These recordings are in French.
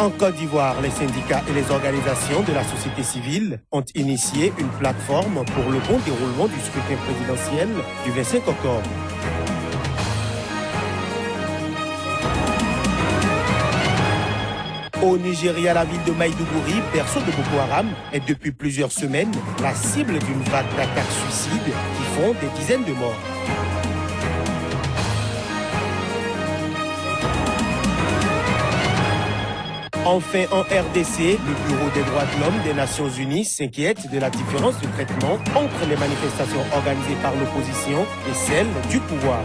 En Côte d'Ivoire, les syndicats et les organisations de la société civile ont initié une plateforme pour le bon déroulement du scrutin présidentiel du 25 octobre. Au Nigeria, la ville de Maïdougouri, berceau de Boko Haram, est depuis plusieurs semaines la cible d'une vague d'attaques suicides qui font des dizaines de morts. Enfin, en RDC, le Bureau des droits de l'homme des Nations Unies s'inquiète de la différence de traitement entre les manifestations organisées par l'opposition et celles du pouvoir.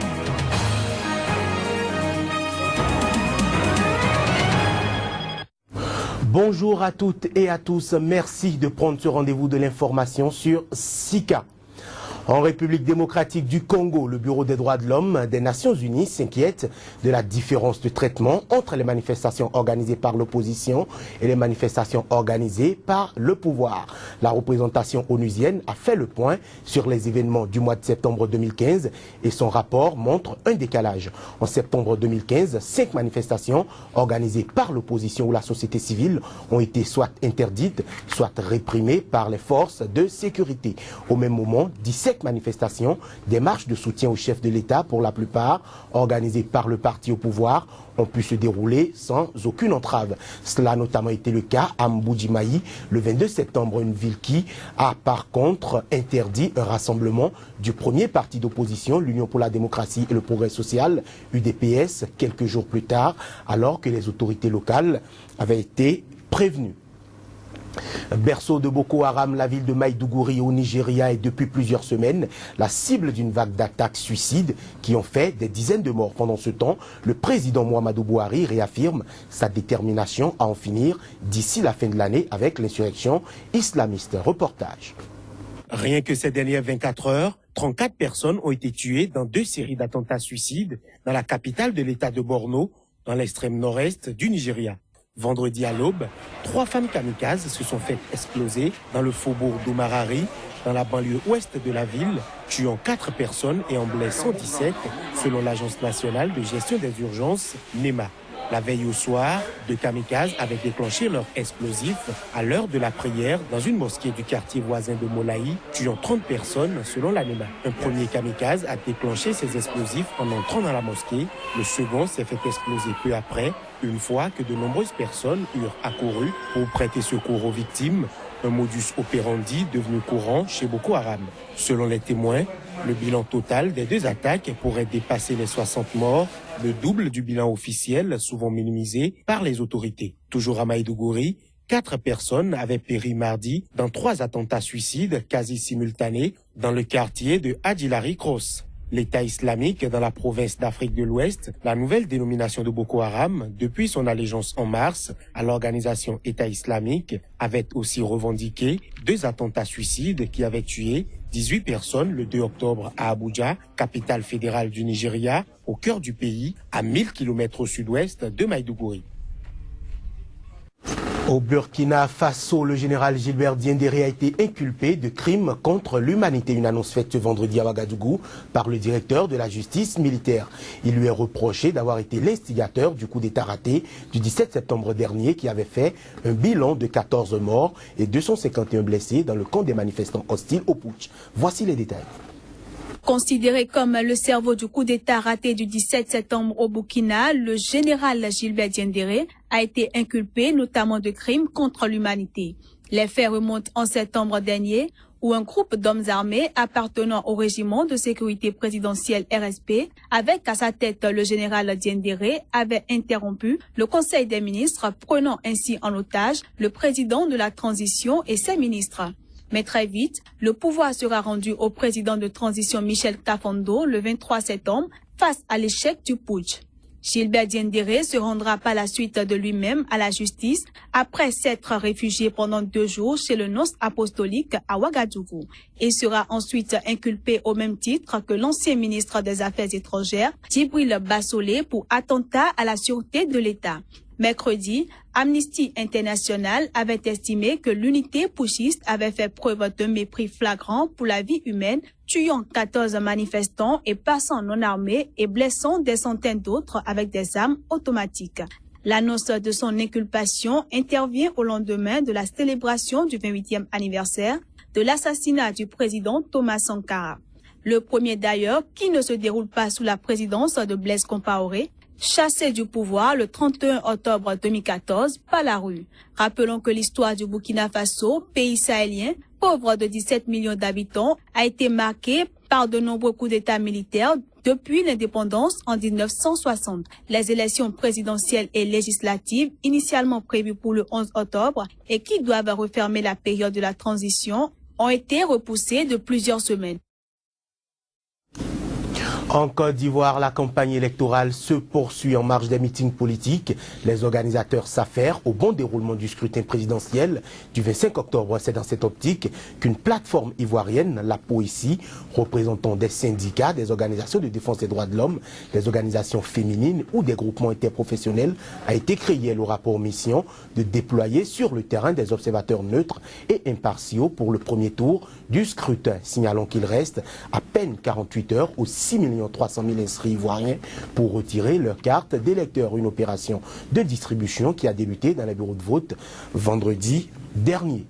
Bonjour à toutes et à tous, merci de prendre ce rendez-vous de l'information sur SICA. En République démocratique du Congo, le Bureau des droits de l'homme des Nations Unies s'inquiète de la différence de traitement entre les manifestations organisées par l'opposition et les manifestations organisées par le pouvoir. La représentation onusienne a fait le point sur les événements du mois de septembre 2015 et son rapport montre un décalage. En septembre 2015, 5 manifestations organisées par l'opposition ou la société civile ont été soit interdites, soit réprimées par les forces de sécurité. Au même moment, 17 manifestations, des marches de soutien au chef de l'État pour la plupart, organisées par le parti au pouvoir, ont pu se dérouler sans aucune entrave. Cela a notamment été le cas à Mbujimai le 22 septembre, une ville qui a par contre interdit un rassemblement du premier parti d'opposition, l'Union pour la démocratie et le progrès social, UDPS, quelques jours plus tard, alors que les autorités locales avaient été prévenues. Berceau de Boko Haram, la ville de Maïdougouri au Nigeria est depuis plusieurs semaines la cible d'une vague d'attaques suicides qui ont fait des dizaines de morts. Pendant ce temps, le président Muhammadu Buhari réaffirme sa détermination à en finir d'ici la fin de l'année avec l'insurrection islamiste. Reportage. Rien que ces dernières 24 heures, 34 personnes ont été tuées dans 2 séries d'attentats suicides dans la capitale de l'État de Borno, dans l'extrême nord-est du Nigeria. Vendredi à l'aube, 3 femmes kamikazes se sont faites exploser dans le faubourg d'Oumarari, dans la banlieue ouest de la ville, tuant 4 personnes et en blessant 17, selon l'Agence nationale de gestion des urgences, NEMA. La veille au soir, 2 kamikazes avaient déclenché leur explosif à l'heure de la prière dans une mosquée du quartier voisin de Molaï, tuant 30 personnes selon la NEMA. Un premier kamikaze a déclenché ses explosifs en entrant dans la mosquée. Le second s'est fait exploser peu après, une fois que de nombreuses personnes eurent accouru pour prêter secours aux victimes. Un modus operandi devenu courant chez Boko Haram. Selon les témoins, le bilan total des 2 attaques pourrait dépasser les 60 morts, le double du bilan officiel, souvent minimisé par les autorités. Toujours à Maïdougouri, 4 personnes avaient péri mardi dans 3 attentats suicides quasi simultanés dans le quartier de Adjilari Cross. L'État islamique dans la province d'Afrique de l'Ouest, la nouvelle dénomination de Boko Haram, depuis son allégeance en mars à l'organisation État islamique, avait aussi revendiqué 2 attentats suicides qui avaient tué 18 personnes le 2 octobre à Abuja, capitale fédérale du Nigeria, au cœur du pays, à 1000 km au sud-ouest de Maïdougouri. Au Burkina Faso, le général Gilbert Diendéré a été inculpé de crimes contre l'humanité. Une annonce faite ce vendredi à Ouagadougou par le directeur de la justice militaire. Il lui est reproché d'avoir été l'instigateur du coup d'État raté du 17 septembre dernier qui avait fait un bilan de 14 morts et 251 blessés dans le camp des manifestants hostiles au putsch. Voici les détails. Considéré comme le cerveau du coup d'État raté du 17 septembre au Burkina, le général Gilbert Diendéré a été inculpé notamment de crimes contre l'humanité. Les faits remontent en septembre dernier où un groupe d'hommes armés appartenant au régiment de sécurité présidentielle RSP, avec à sa tête le général Diendéré, avait interrompu le Conseil des ministres, prenant ainsi en otage le président de la transition et ses ministres. Mais très vite, le pouvoir sera rendu au président de transition Michel Kafando le 23 septembre face à l'échec du putsch. Gilbert Diendéré se rendra par la suite de lui-même à la justice après s'être réfugié pendant 2 jours chez le nonce apostolique à Ouagadougou. Il sera ensuite inculpé au même titre que l'ancien ministre des Affaires étrangères, Djibril Bassolé, pour attentat à la sûreté de l'État. Mercredi, Amnesty International avait estimé que l'unité putschiste avait fait preuve d'un mépris flagrant pour la vie humaine, tuant 14 manifestants et passants non armés et blessant des centaines d'autres avec des armes automatiques. L'annonce de son inculpation intervient au lendemain de la célébration du 28e anniversaire de l'assassinat du président Thomas Sankara. Le premier d'ailleurs qui ne se déroule pas sous la présidence de Blaise Compaoré, chassé du pouvoir le 31 octobre 2014 par la rue. Rappelons que l'histoire du Burkina Faso, pays sahélien, pauvre de 17 millions d'habitants, a été marquée par de nombreux coups d'État militaires depuis l'indépendance en 1960. Les élections présidentielles et législatives, initialement prévues pour le 11 octobre et qui doivent refermer la période de la transition, ont été repoussées de plusieurs semaines. En Côte d'Ivoire, la campagne électorale se poursuit en marge des meetings politiques. Les organisateurs s'affairent au bon déroulement du scrutin présidentiel du 25 octobre. C'est dans cette optique qu'une plateforme ivoirienne, la POICI, représentant des syndicats, des organisations de défense des droits de l'homme, des organisations féminines ou des groupements interprofessionnels, a été créée. Le rapport mission de déployer sur le terrain des observateurs neutres et impartiaux pour le premier tour du scrutin. Signalons qu'il reste à peine 48 heures aux 6 300 000 inscrits ivoiriens pour retirer leur carte d'électeur. Une opération de distribution qui a débuté dans les bureaux de vote vendredi dernier.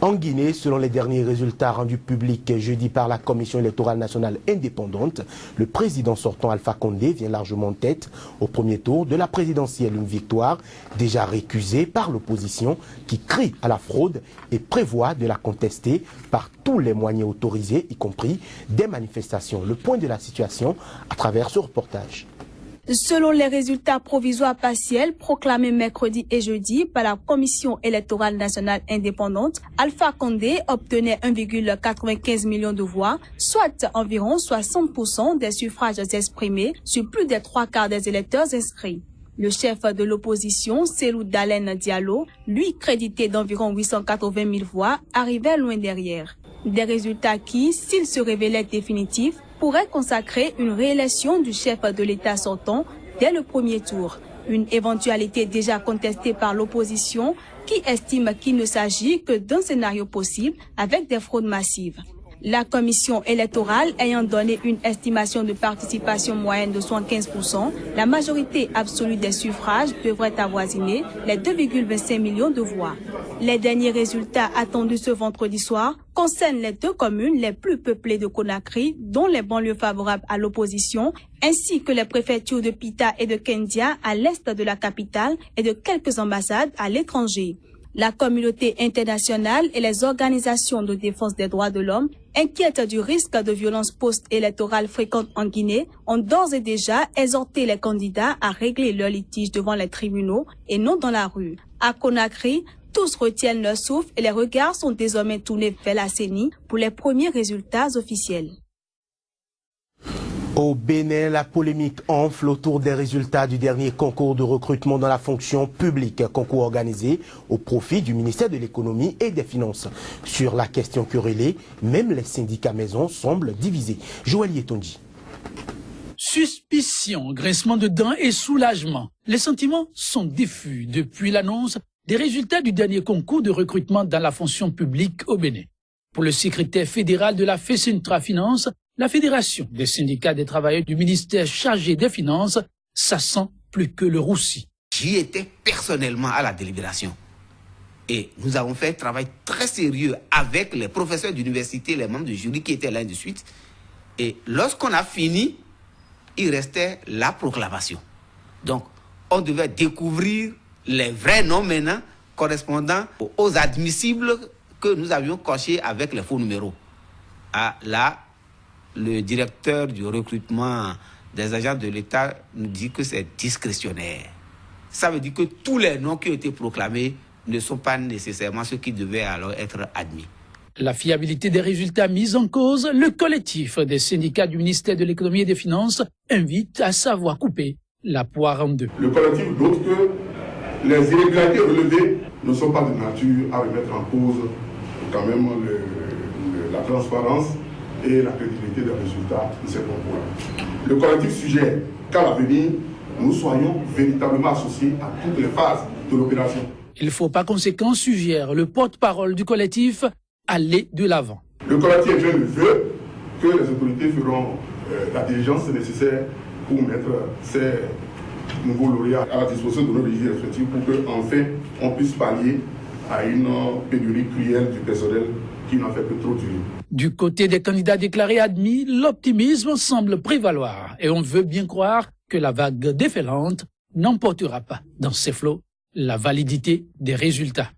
En Guinée, selon les derniers résultats rendus publics jeudi par la Commission électorale nationale indépendante, le président sortant Alpha Condé vient largement en tête au premier tour de la présidentielle. Une victoire déjà récusée par l'opposition qui crie à la fraude et prévoit de la contester par tous les moyens autorisés, y compris des manifestations. Le point de la situation à travers ce reportage. Selon les résultats provisoires partiels proclamés mercredi et jeudi par la Commission électorale nationale indépendante, Alpha Condé obtenait 1,95 million de voix, soit environ 60% des suffrages exprimés sur plus des 3/4 des électeurs inscrits. Le chef de l'opposition, Cellou Dalein Diallo, lui crédité d'environ 880 000 voix, arrivait loin derrière. Des résultats qui, s'ils se révélaient définitifs, pourrait consacrer une réélection du chef de l'État sortant dès le premier tour. Une éventualité déjà contestée par l'opposition qui estime qu'il ne s'agit que d'un scénario possible avec des fraudes massives. La commission électorale ayant donné une estimation de participation moyenne de 75%, la majorité absolue des suffrages devrait avoisiner les 2,25 millions de voix. Les derniers résultats attendus ce vendredi soir concernent les 2 communes les plus peuplées de Conakry, dont les banlieues favorables à l'opposition, ainsi que les préfectures de Pita et de Kendia à l'est de la capitale et de quelques ambassades à l'étranger. La communauté internationale et les organisations de défense des droits de l'homme, inquiètes du risque de violences post-électorales fréquentes en Guinée, ont d'ores et déjà exhorté les candidats à régler leurs litiges devant les tribunaux et non dans la rue. À Conakry, tous retiennent leur souffle et les regards sont désormais tournés vers la CENI pour les premiers résultats officiels. Au Bénin, la polémique enfle autour des résultats du dernier concours de recrutement dans la fonction publique, concours organisé au profit du ministère de l'Économie et des Finances. Sur la question querellée, même les syndicats maison semblent divisés. Joël Yetonji. Suspicion, grincement de dents et soulagement. Les sentiments sont diffus depuis l'annonce des résultats du dernier concours de recrutement dans la fonction publique au Bénin. Pour le secrétaire fédéral de la FESINTRA Finance, la Fédération des syndicats des travailleurs du ministère chargé des Finances, ça sent plus que le roussi. J'y étais personnellement à la délibération. Et nous avons fait un travail très sérieux avec les professeurs d'université, les membres du jury qui étaient là de suite. Et lorsqu'on a fini, il restait la proclamation. Donc, on devait découvrir les vrais noms maintenant correspondant aux admissibles que nous avions cochés avec les faux numéros. Ah, là, le directeur du recrutement des agents de l'État nous dit que c'est discrétionnaire. Ça veut dire que tous les noms qui ont été proclamés ne sont pas nécessairement ceux qui devaient alors être admis. La fiabilité des résultats mis en cause, le collectif des syndicats du ministère de l'Économie et des Finances invite à savoir couper la poire en deux. Le collectif note que les irrégularités relevées ne sont pas de nature à remettre en cause quand même la transparence et la crédibilité des résultats de ces concours-là. Le collectif suggère qu'à l'avenir, nous soyons véritablement associés à toutes les phases de l'opération. Il faut par conséquent, suggère le porte-parole du collectif, aller de l'avant. Le collectif veut que les autorités feront la diligence nécessaire pour mettre ces nouveaux lauréats à la disposition de nos régies respectives pour qu'enfin on puisse pallier à une pénurie cruelle du personnel qui n'en fait que trop durer. Du côté des candidats déclarés admis, l'optimisme semble prévaloir et on veut bien croire que la vague déferlante n'emportera pas dans ses flots la validité des résultats.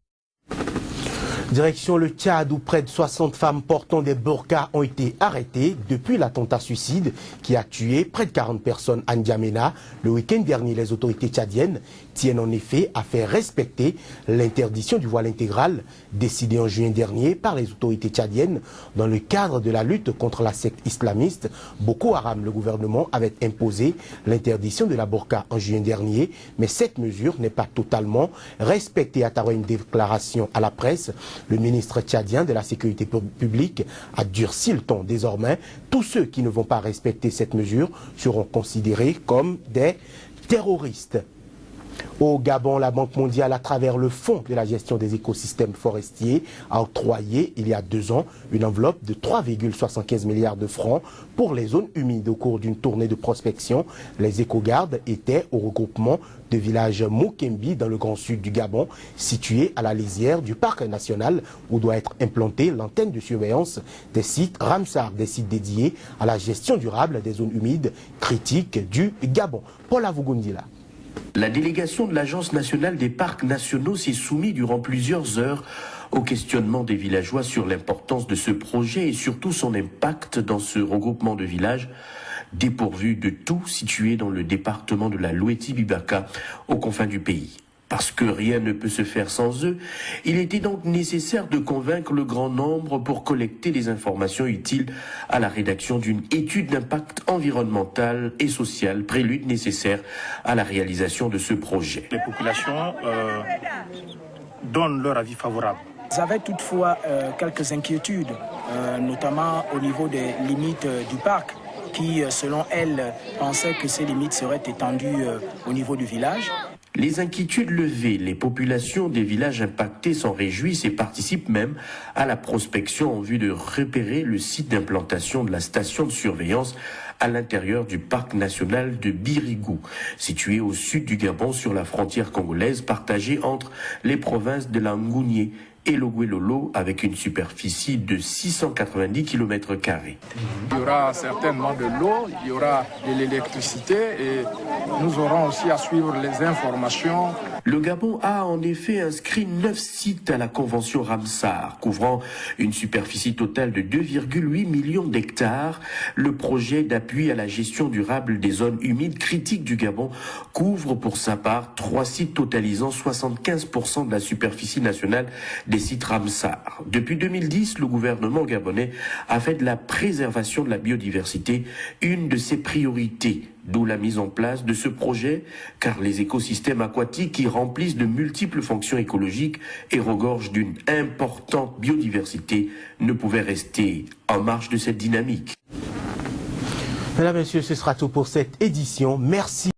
Direction le Tchad où près de 60 femmes portant des burqas ont été arrêtées depuis l'attentat suicide qui a tué près de 40 personnes à N'Djamena. Le week-end dernier, les autorités tchadiennes tiennent en effet à faire respecter l'interdiction du voile intégral décidée en juin dernier par les autorités tchadiennes dans le cadre de la lutte contre la secte islamiste Boko Haram. Le gouvernement avait imposé l'interdiction de la burqa en juin dernier, mais cette mesure n'est pas totalement respectée. À travers une déclaration à la presse, le ministre tchadien de la sécurité publique a durci le ton. Désormais, tous ceux qui ne vont pas respecter cette mesure seront considérés comme des terroristes. Au Gabon, la Banque mondiale, à travers le Fonds de la gestion des écosystèmes forestiers, a octroyé il y a 2 ans une enveloppe de 3,75 milliards de francs pour les zones humides. Au cours d'une tournée de prospection, les éco-gardes étaient au regroupement de village Mokembi dans le grand sud du Gabon, situé à la lisière du parc national où doit être implantée l'antenne de surveillance des sites Ramsar, des sites dédiés à la gestion durable des zones humides critiques du Gabon. Paul Avugundila. La délégation de l'Agence nationale des parcs nationaux s'est soumise durant plusieurs heures au questionnement des villageois sur l'importance de ce projet et surtout son impact dans ce regroupement de villages dépourvu de tout, situé dans le département de la Loueti-Bibaka, aux confins du pays. Parce que rien ne peut se faire sans eux, il était donc nécessaire de convaincre le grand nombre pour collecter les informations utiles à la rédaction d'une étude d'impact environnemental et social, prélude nécessaire à la réalisation de ce projet. Les populations donnent leur avis favorable. Ils avaient toutefois quelques inquiétudes, notamment au niveau des limites du parc, qui, selon elles, pensaient que ces limites seraient étendues au niveau du village. Les inquiétudes levées, les populations des villages impactés s'en réjouissent et participent même à la prospection en vue de repérer le site d'implantation de la station de surveillance à l'intérieur du parc national de Birigou, situé au sud du Gabon sur la frontière congolaise partagée entre les provinces de la Ngounie et l'Oguelolo avec une superficie de 690 km². Il y aura certainement de l'eau, il y aura de l'électricité et nous aurons aussi à suivre les informations. Le Gabon a en effet inscrit 9 sites à la convention Ramsar, couvrant une superficie totale de 2,8 millions d'hectares. Le projet d'appui à la gestion durable des zones humides critiques du Gabon couvre pour sa part 3 sites totalisant 75% de la superficie nationale des sites Ramsar. Depuis 2010, le gouvernement gabonais a fait de la préservation de la biodiversité une de ses priorités, d'où la mise en place de ce projet, car les écosystèmes aquatiques qui remplissent de multiples fonctions écologiques et regorgent d'une importante biodiversité ne pouvaient rester en marge de cette dynamique. Mesdames et messieurs, ce sera tout pour cette édition. Merci.